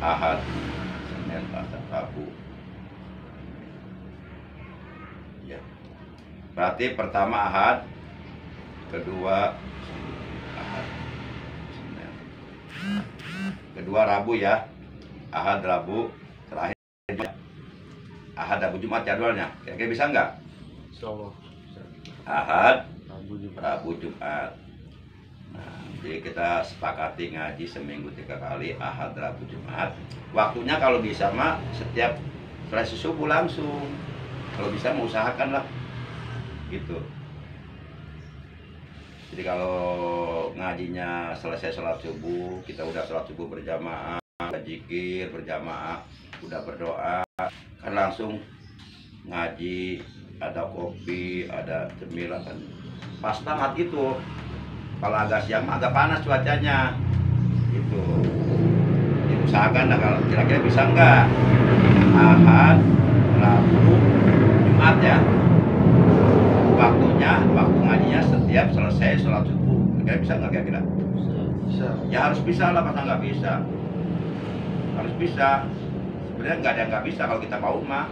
Ahad, Senin, Selasa, Rabu. Ya. Berarti pertama Ahad, kedua Ahad, Senin, kedua Rabu ya, Ahad, Rabu, terakhir Ahad, Rabu, Jumat jadwalnya. Kira-kira bisa nggak? Insyaallah. Ahad, Rabu, Jumat. Nah, jadi kita sepakati ngaji seminggu 3 kali, Ahad, Rabu, Jumat. Waktunya kalau bisa mah setiap selesai subuh langsung. Kalau bisa mau usahakan lah, gitu. Jadi kalau ngajinya selesai sholat subuh, kita udah sholat subuh berjamaah, zikir berjamaah, udah berdoa, kan langsung ngaji, ada kopi, ada cemilan kan. Pas banget itu. Kalau agak siang agak panas cuacanya gitu. Diusahakan lah kalau kira-kira bisa enggak Ahad, Rabu, Jumat ya. Waktu ngajinya setiap selesai sholat subuh. Kira-kira bisa enggak kira-kira? bisa. Ya harus bisa lah, masa nggak bisa? Harus bisa. Sebenarnya nggak ada yang nggak bisa kalau kita mau mah.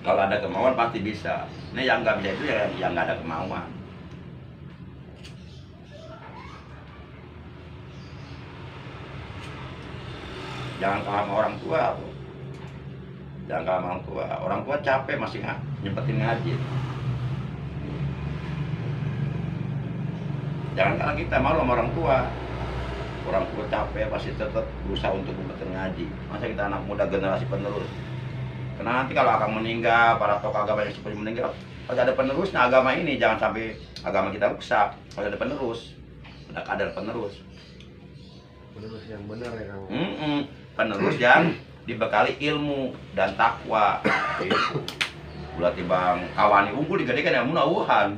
Kalau ada kemauan pasti bisa. Ini yang nggak bisa itu ya yang nggak ada kemauan. Jangan kalah sama orang tua. Jangan kalah sama orang tua. Orang tua capek masih nyempetin ngaji. Jangan kalah kita malu sama orang tua. Orang tua capek pasti tetap berusaha untuk nyempetin ngaji. Masa kita anak muda generasi penerus. Karena nanti kalau akan meninggal, para tokoh agama yang seperti meninggal, kalau ada penerusnya agama ini, jangan sampai agama kita rusak. Kalau ada penerus, ada kadar penerus. Penerus yang benar ya Kang. Penerus yang dibekali ilmu dan takwa. Berarti bang kawani unggul digadekan yang munawuhan.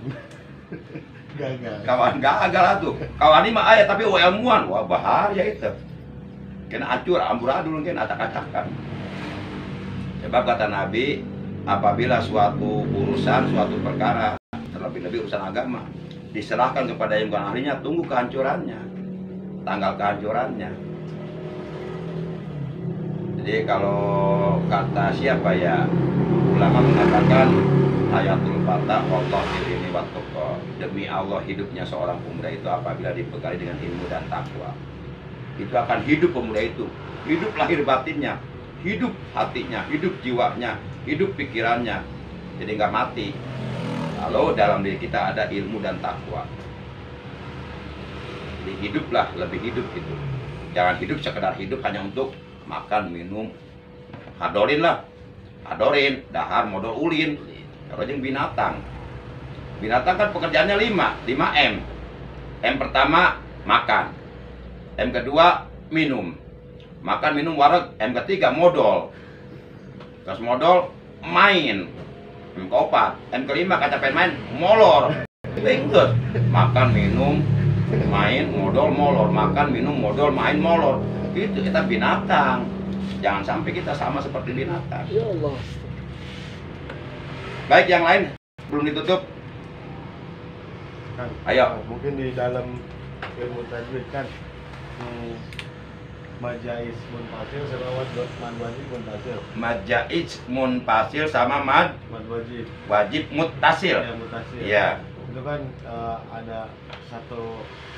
Gagal. Kawan gagal lah tuh. Kawani mah ayat tapi ilmuwan, wah bahaya itu. Kena acur, amburadul mungkin acak-acakan. Sebab kata Nabi, apabila suatu urusan, suatu perkara, terlebih-lebih urusan agama, diserahkan kepada yang bukan ahlinya, tunggu kehancurannya, tanggal kehancurannya. Jadi kalau kata siapa ya, ulama mengatakan ayatul fatah Allah ini waktu demi Allah hidupnya seorang pemuda itu apabila dibekali dengan ilmu dan takwa, itu akan hidup pemuda itu, hidup lahir batinnya, hidup hatinya, hidup jiwanya, hidup pikirannya, jadi nggak mati. Kalau dalam diri kita ada ilmu dan takwa, jadi hiduplah, lebih hidup gitu. Jangan hidup sekedar hidup hanya untuk makan, minum, hadorin lah. Hadorin, dahar, modal, ulin. Kalau jeung binatang. Binatang kan pekerjaannya 5 M. M pertama makan. M kedua minum. Makan, minum, wareg. M ketiga modal. Terus modal main. M keempat. M kelima kacapen main molor. Tinggal makan, minum, main, modal, molor. Makan, minum, modal, main, molor. Itu kita binatang. Jangan sampai kita sama seperti binatang. Ya Allah. Baik, yang lain belum ditutup. Kan, Ayo. mungkin di dalam ilmu tajwid kan majais munfasil sama mad wajib munfasil. Majaiz munfasil sama mad Wajib. wajib muttasil. Ya, mutasil. Iya. Itu kan ada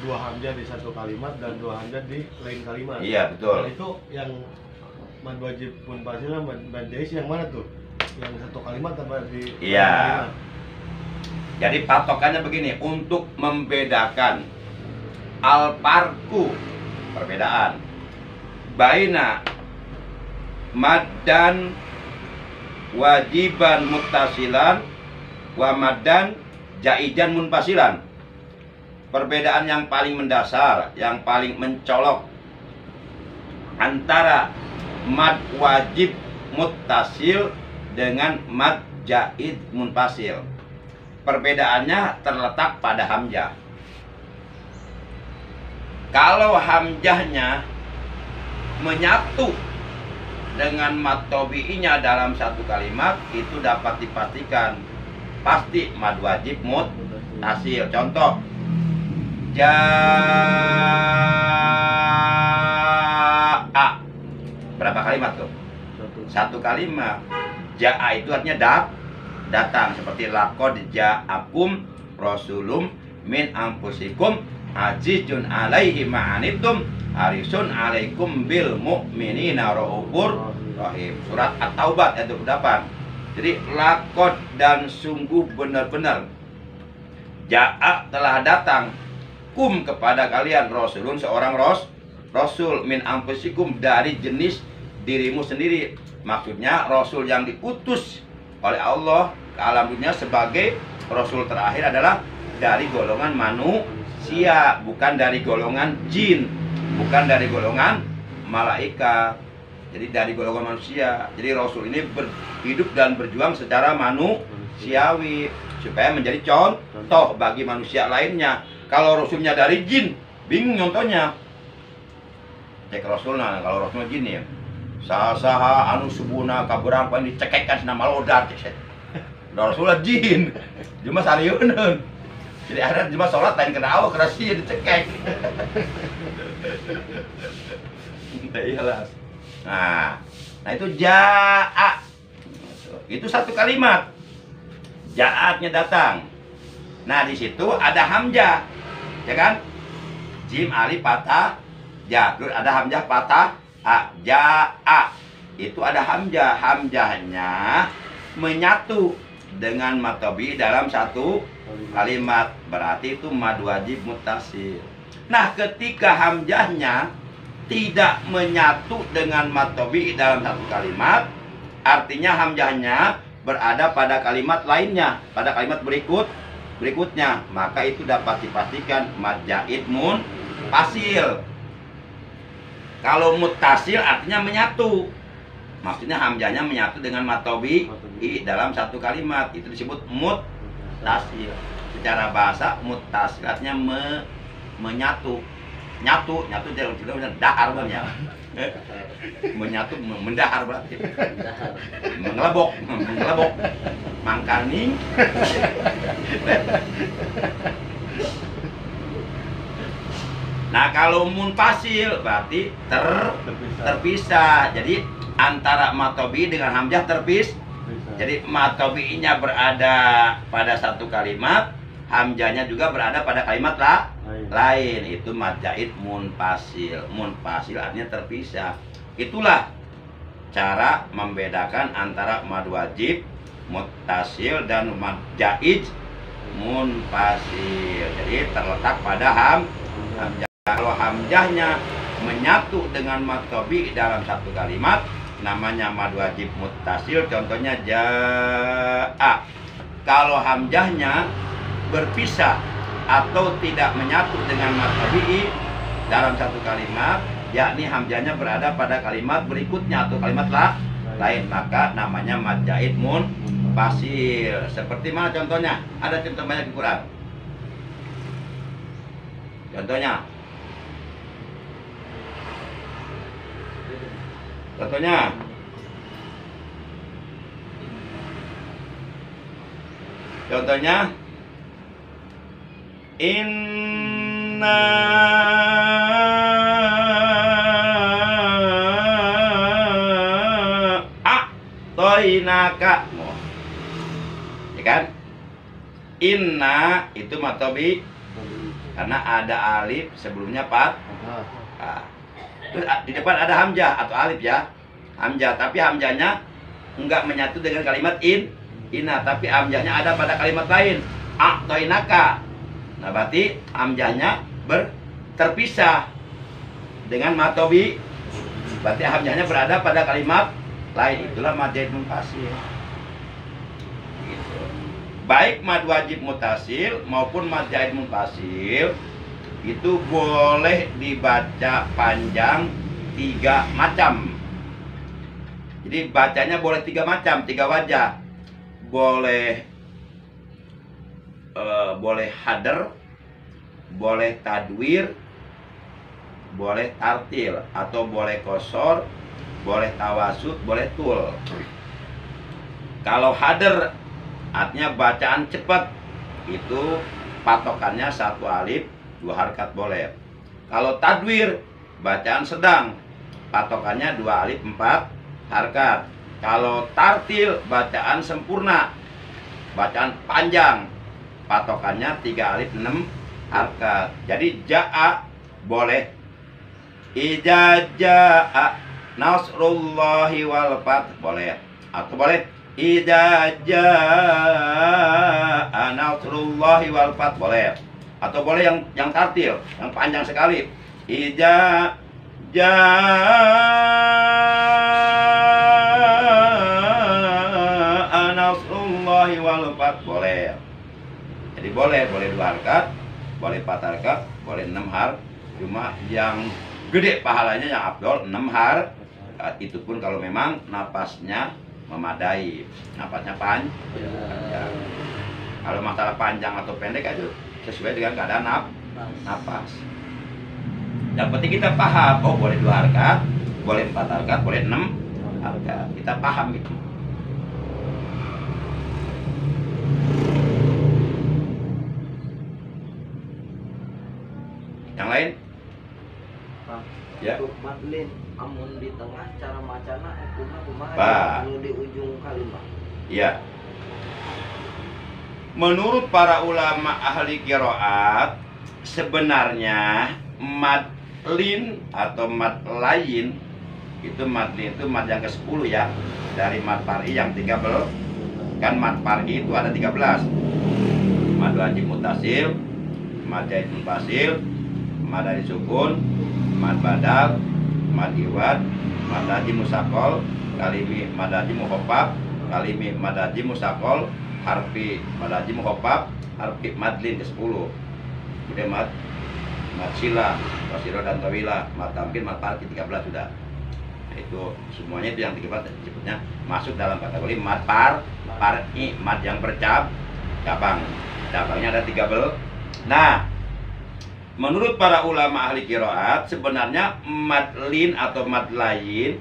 dua hamzah di satu kalimat dan dua hamzah di lain kalimat. Iya, betul. Nah, itu yang mad wajib munfasil sama mad jais yang mana tuh? Yang satu kalimat apa di Iya. kalimat? Jadi patokannya begini, untuk membedakan al-farqu, perbedaan baina maddan wajiban muttasilan wa maddan jaijan munfasilan. Perbedaan yang paling mendasar, yang paling mencolok antara mad wajib muttasil dengan mad jaid munfasil. Perbedaannya terletak pada hamzah. Kalau hamzahnya menyatu dengan mad tabi'inya dalam satu kalimat, itu dapat dipastikan pasti mad wajib muttasil. Contoh, jaa. Berapa kalimat tuh? Satu kalimat. Jaa itu artinya datang, seperti laqad ja'akum rasulum min anfusikum azizun alaihi ma'anittum harisun alaikum bil mu'minina raufur rahim. Surat At-Taubah ayat 28. Jadi laqad dan sungguh benar-benar ja'a telah datang kum kepada kalian rasulun seorang rasul min anfusikum dari jenis dirimu sendiri. Maksudnya rasul yang diutus oleh Allah ke alam dunia sebagai rasul terakhir adalah dari golongan manusia, bukan dari golongan jin, bukan dari golongan malaikat. Jadi dari golongan manusia. Jadi rasul ini hidup dan berjuang secara manusiawi supaya menjadi contoh bagi manusia lainnya. Kalau rasulnya dari jin, bingung contohnya. Cek rasulnya, kalau rasulnya jin ya. Saha anu subuna kaberang paling dicekekkan nama lodar cek. Rasulullah jin. Cuma sarieun. Jadi ada cuma sholat lain kena awak kena sih dicekek. Iyalah. Nah itu jaa. Itu satu kalimat. Jaatnya datang. Nah di situ ada hamzah, ya kan? Jim alif patah, ja. Terus ada hamzah patah. Jaa itu ada hamzah, hamzahnya menyatu dengan mad tabi'i dalam satu kalimat, berarti itu mad wajib muttasil. Nah ketika hamzahnya tidak menyatu dengan mad tabi'i dalam satu kalimat, artinya hamzahnya berada pada kalimat lainnya, pada kalimat berikutnya, maka itu dapat dipastikan mad jaid munfasil. Kalau muttasil artinya menyatu. Maksudnya hamzahnya menyatu dengan mad tabi'i dalam satu kalimat. Itu disebut muttasil. Secara bahasa muttasil artinya menyatu. Nyatu tidak dahar banyak. Menyatu mendahar berarti. Mengelebok. Mangkaning. Nah kalau munfasil berarti terpisah. Jadi antara mad tabi'i dengan hamzah terpisah. Jadi mad tabi'inya berada pada satu kalimat, hamzahnya juga berada pada kalimat lain. Itu mad jaid munfasil. Munfasil artinya terpisah. Itulah cara membedakan antara mad wajib muttasil dan mad jaid munfasil. Jadi terletak pada hamzah. Kalau hamzahnya menyatu dengan mad tabi'i dalam satu kalimat, namanya mad wajib muttasil, contohnya jaa. Kalau hamzahnya berpisah atau tidak menyatu dengan mad tabi'i dalam satu kalimat, yakni hamzahnya berada pada kalimat berikutnya atau kalimat lain, maka namanya mad zaid munfasil. Seperti mana contohnya? Ada contoh banyak di Quran. Contohnya, inna a'toinaka, ya kan? Inna itu matobi karena ada alif sebelumnya nah, terus di depan ada hamzah atau alif ya, hamzah, tapi hamzahnya enggak menyatu dengan kalimat inna, tapi hamzahnya ada pada kalimat lain, a'toinaka. Nah, berarti hamzahnya terpisah dengan matobi, berarti hamzahnya berada pada kalimat lain, itulah mad zaid munfasil. Gitu. Baik mad wajib muttasil maupun mad zaid munfasil itu boleh dibaca panjang 3 macam. Jadi bacanya boleh 3 macam, 3 wajah. Boleh hadar, boleh tadwir, boleh tartil, atau boleh kosor, boleh tawasud, boleh tul. Kalau hadar artinya bacaan cepat, itu patokannya 1 alif 2 harakat boleh. Kalau tadwir bacaan sedang, patokannya 2 alif 4 harakat. Kalau tartil bacaan sempurna, bacaan panjang, patokannya 3 alif 6 harakat. Jadi jaa boleh, iza jaa nasrullahi wal fath boleh, atau boleh iza jaa nasrullahi wal fath boleh, atau boleh yang tartil, yang panjang sekali, iza jaa nasrullahi wal fath boleh. Jadi boleh 2 harakat, boleh 4 harakat, boleh 6 harakat. Cuma yang gede pahalanya, yang afdol 6 harakat. Itu pun kalau memang napasnya memadai, napasnya panjang. Kalau masalah panjang atau pendek itu sesuai dengan keadaan napas. Yang penting kita paham, oh boleh 2 harakat, boleh 4 harakat, boleh 6 harakat. Kita paham itu. Yang lain? Ya. Untuk madlin, amun di tengah cara macana hukumnya kumaha anu di ujung kalimat. Ya. Menurut para ulama ahli qiraat, sebenarnya madlin atau mad lain itu, madlin itu mad yang ke-10 ya, dari mad far'i yang 13. Kan mad far'i itu ada 13. Mad wajib muttasil, mad zaid munfasil, mad dari sukun, mad badal, mad iwad, mad lazim musaqqal, kalimi mad lazim mukhaffaf, kalimi mad lazim musaqqal, harfi mad lazim mukhaffaf, harfi madlin ke-10. Kemudian mad sila, wasila dan tawila, mad tamkin, mad far'i 13 sudah. Nah, itu semuanya itu yang 13 disebutnya masuk dalam kategori mad far'i, mad yang bercabang. Cabangnya ada 13. Nah, menurut para ulama ahli qiraat, sebenarnya madlin atau mad lain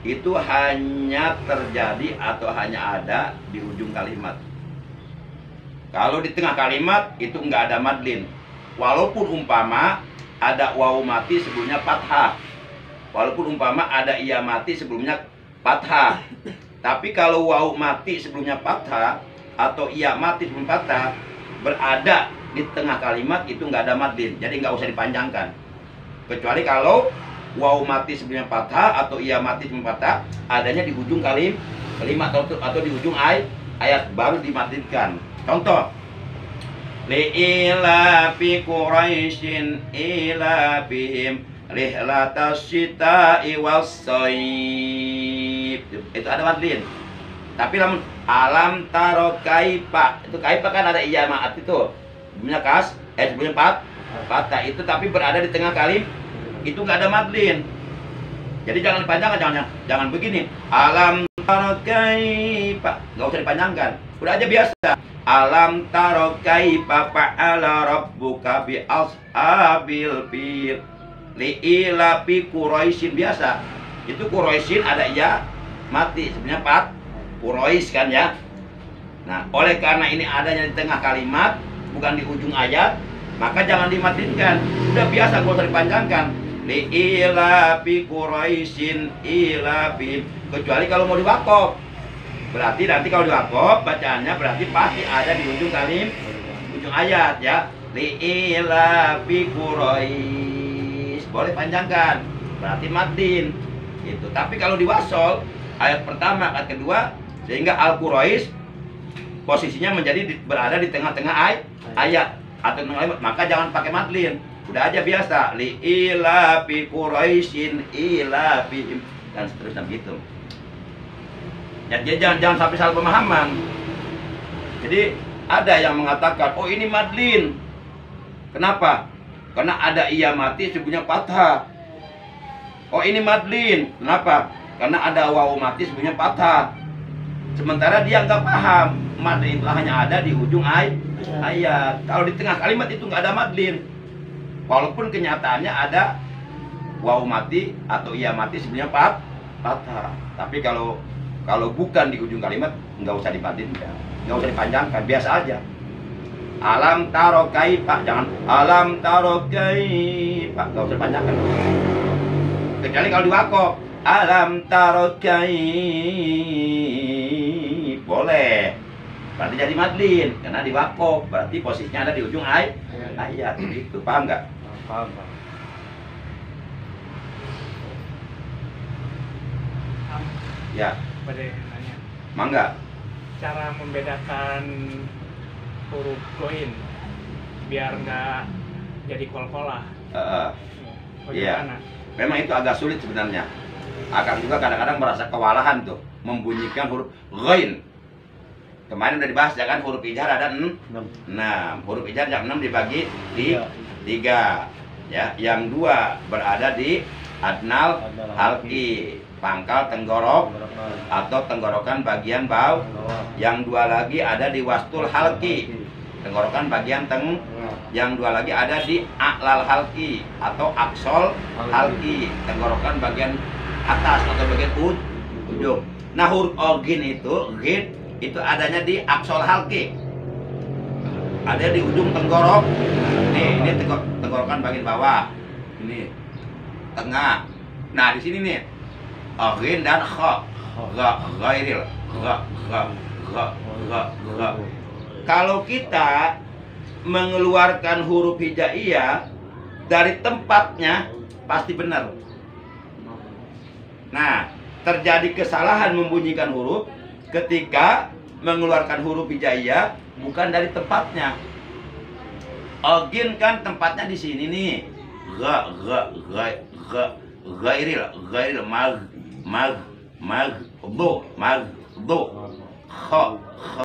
itu hanya terjadi atau hanya ada di ujung kalimat. Kalau di tengah kalimat itu enggak ada madlin. Walaupun umpama ada wawu mati sebelumnya fathah, walaupun umpama ada iya mati sebelumnya fathah. Tapi kalau wawu mati sebelumnya fathah atau iya mati sebelum fathah berada di tengah kalimat, itu nggak ada madlin, jadi nggak usah dipanjangkan. Kecuali kalau wawu mati sebelumnya fathah atau iya mati sebelum fathah adanya di ujung kalimat atau di ujung ayat baru dimadlinkan. Contoh, li'ilafi Quraisyin ilafihim rihlatas syita'i was-sayf. itu ada madlin. Tapi lamun alam taro kaifa, itu kaifa kan ada iya maat itu. Sebelumnya sebelumnya patah itu tapi berada di tengah kalim itu nggak ada madlin. Jadi jangan dipanjangkan, jangan begini. Alam taro kaifa, nggak usah dipanjangkan. Udah aja biasa. Alam taro kaifa fa'ala rabbuka bi ashabil fil li'ila fi Quraisyin, biasa. Itu Quraisyin ada iya mati sebenarnya Quraisy kan ya. Nah, oleh karena ini adanya di tengah kalimat bukan di ujung ayat, maka jangan dimatinkan. Udah biasa, gak usah dipanjangkan. Li'ila fi Quraisyin ila fi, kecuali kalau mau diwakaf. Berarti nanti kalau diwakaf bacaannya berarti pasti ada di ujung ujung ayat ya. Li'ila fi Quraisy, boleh panjangkan, berarti madin gitu. Tapi kalau diwasol ayat pertama, ayat kedua, sehingga Al-Quraisy posisinya berada di tengah-tengah ayat atau tengah ayat, maka jangan pakai madlin. Udah aja biasa, li ila fi Quraisyin ila fi, dan seterusnya begitu. Ya, jadi jangan sampai salah pemahaman. Jadi ada yang mengatakan, oh ini madlin. Kenapa? Karena ada iya mati sebelumnya fathah. Oh ini madlin. Kenapa? Karena ada wawu mati sebelumnya fathah. Sementara dia nggak paham, madlin itu hanya ada di ujung ayat. Kalau di tengah kalimat itu nggak ada madlin. Walaupun kenyataannya ada wawu mati atau iya mati sebelumnya fathah. Tapi kalau bukan di ujung kalimat, nggak usah dimadlinkan, nggak usah dipanjangkan, biasa aja. Alam taro kaifa, jangan alam taro kaifa, nggak usah dipanjangkan. Kecuali kalau diwakaf, alam taro kaifa, boleh. Berarti jadi madlin, karena diwakaf, berarti posisinya ada di ujung ayat. Itu paham nggak? Paham. Ya. Pada nanya. Mangga. Cara membedakan huruf goin biar nggak jadi kol-kolah. Iya. Memang itu agak sulit sebenarnya. Akan juga kadang-kadang merasa kewalahan tuh membunyikan huruf ghain. Kemarin udah dibahas ya kan, huruf ijar ada 6. Huruf ijar yang 6 dibagi di 3. Ya, yang 2 berada di adnal halqi, pangkal tenggorok atau tenggorokan bagian bawah. Yang 2 lagi ada di wastul halqi, tenggorokan bagian Yang 2 lagi ada di a'lal halqi atau aksol halqi, tenggorokan bagian atas atau bagian ujung. Nah, huruf ogin itu adanya di aksol halqi, ada di ujung tenggorok. Ini tenggorokan bagian bawah, ini tengah. Nah, di sini nih ogin dan kha, ghairil, gha. Kalau kita mengeluarkan huruf hijaiyah dari tempatnya pasti benar. Nah, terjadi kesalahan membunyikan huruf ketika mengeluarkan huruf hijaiyah bukan dari tempatnya. Ogin kan tempatnya di sini nih. Ghairil, mag, do, kha,